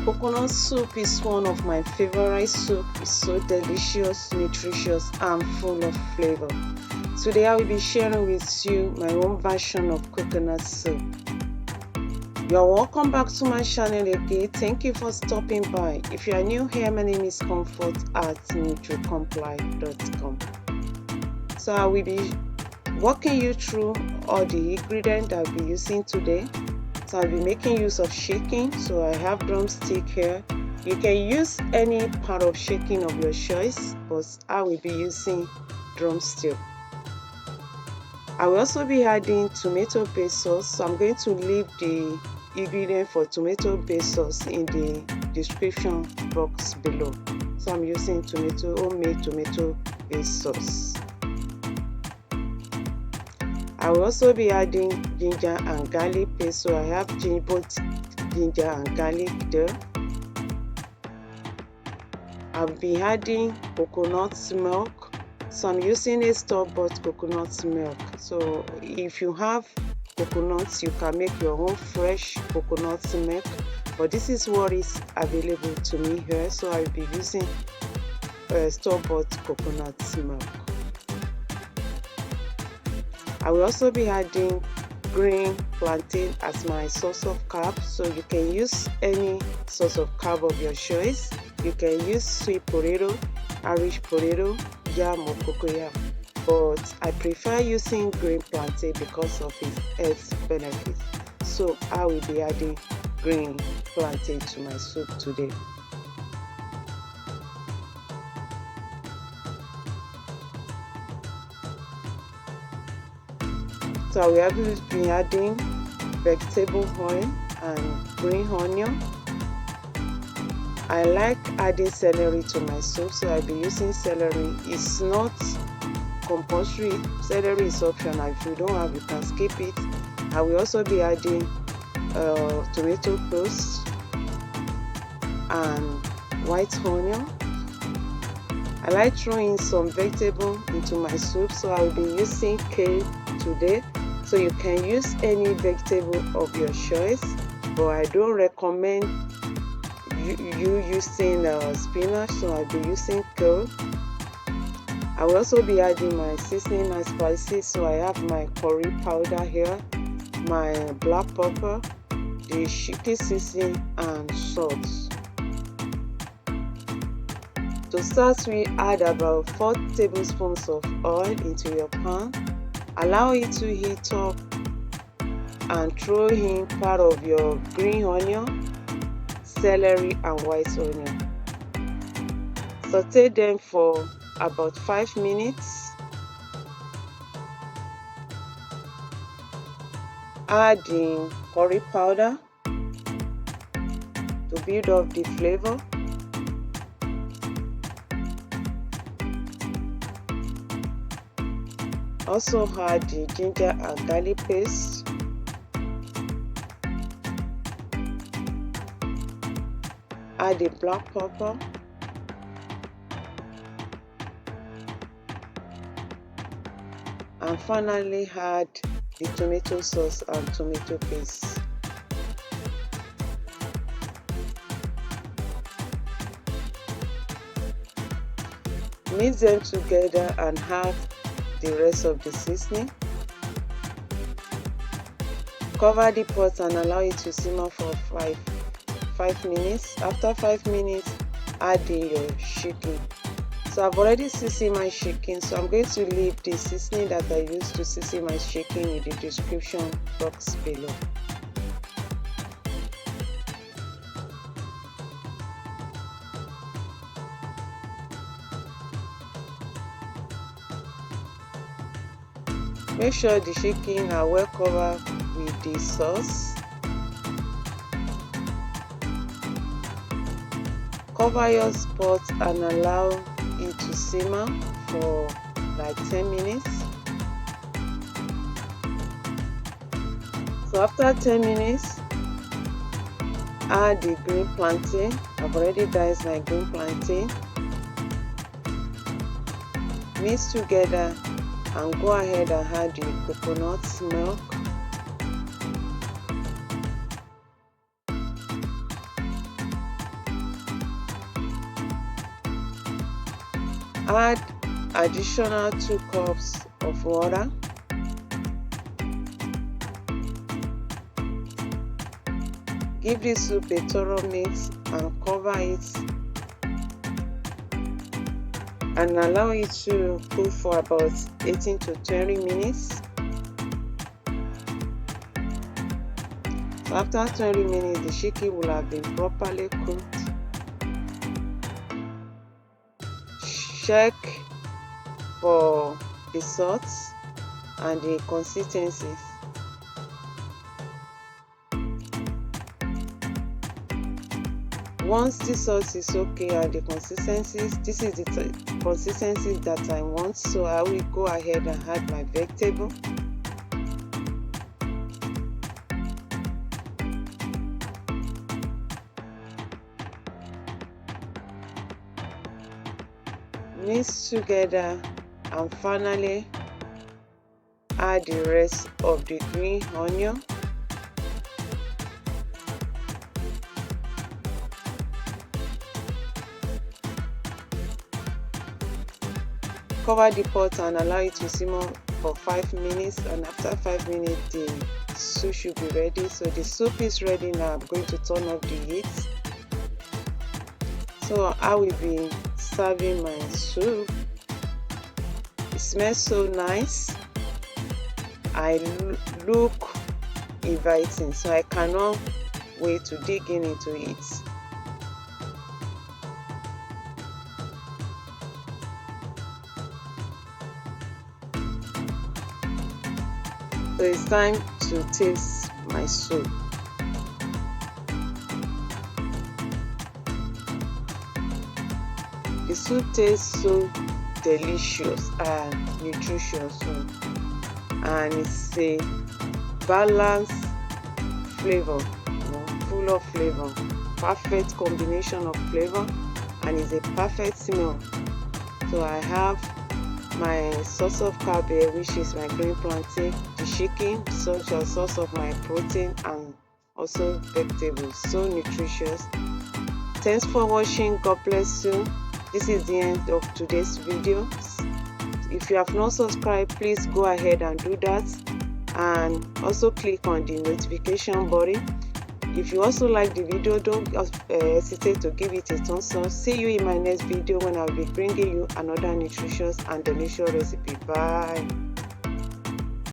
Coconut soup is one of my favorite soup. It's so delicious, nutritious, and full of flavor. Today I will be sharing with you my own version of coconut soup. You're welcome back to my channel again. Thank you for stopping by. If you are new here, my name is Comfort at nutricomply.com. So I will be walking you through all the ingredients I'll be using today. So I'll be making use of shaking. So I have drumstick here. You can use any part of shaking of your choice, but I will be using drumstick. I will also be adding tomato paste sauce. So I'm going to leave the ingredient for tomato paste sauce in the description box below. So I'm using homemade tomato paste sauce. I will also be adding ginger and garlic paste. So I have both ginger and garlic there. I'll be adding coconut milk. So I'm using a store-bought coconut milk. So if you have coconuts, you can make your own fresh coconut milk. But this is what is available to me here. So I'll be using store-bought coconut milk. I will also be adding green plantain as my source of carb. So you can use any source of carb of your choice. You can use sweet potato, Irish potato, yam or cocoyam. But I prefer using green plantain because of its health benefits. So I will be adding green plantain to my soup today. So I will be adding vegetable oil and green onion. I like adding celery to my soup, so I'll be using celery. It's not compulsory. Celery is optional. If you don't have, you can skip it. I will also be adding tomato paste and white onion. I like throwing some vegetable into my soup, so I will be using kale today. So you can use any vegetable of your choice, but I don't recommend you using spinach, so I'll be using kale. I will also be adding my seasoning and spices. So I have my curry powder here, my black pepper, the chicken seasoning, and salt. To start, we add about 4 tablespoons of oil into your pan. Allow it to heat up and throw in part of your green onion, celery, and white onion. Saute them for about 5 minutes. Add in curry powder to build up the flavor. Also add the ginger and garlic paste. Add the black pepper. And finally add the tomato sauce and tomato paste. Mix them together and add the rest of the seasoning. Cover the pot and allow it to simmer for 5 minutes. After 5 minutes, add in your chicken. So I've already seasoned my chicken, so I'm going to leave the seasoning that I used to season my chicken in the description box below. Make sure the chicken are well covered with the sauce. Cover your pot and allow it to simmer for like 10 minutes. So after 10 minutes, add the green plantain. I've already diced my green plantain. Mix together and go ahead and add the coconut milk. Add additional 2 cups of water. Give this soup a thorough mix and cover it and allow it to cook for about 18 to 20 minutes. So after 20 minutes, the chicken will have been properly cooked. Check for the salt and the consistencies. Once the sauce is okay and the consistencies, this is the consistency that I want, so I will go ahead and add my vegetable. Mix together and finally add the rest of the green onion. Cover the pot and allow it to simmer for 5 minutes, and after 5 minutes the soup should be ready. So the soup is ready now. I'm going to turn off the heat. So I will be serving my soup. It smells so nice. I look inviting, so I cannot wait to dig into it. So it's time to taste my soup. The soup tastes so delicious and nutritious, and it's a balanced flavor, full of flavor, perfect combination of flavor, and it's a perfect smell. So I have my source of carb here, which is my green plantain, the chicken, such a source of my protein, and also vegetables. So nutritious. Thanks for watching. God bless you. This is the end of today's video. If you have not subscribed, please go ahead and do that, and also click on the notification button. If you also like the video, don't hesitate to give it a thumbs up. See you in my next video when I'll be bringing you another nutritious and delicious recipe. Bye.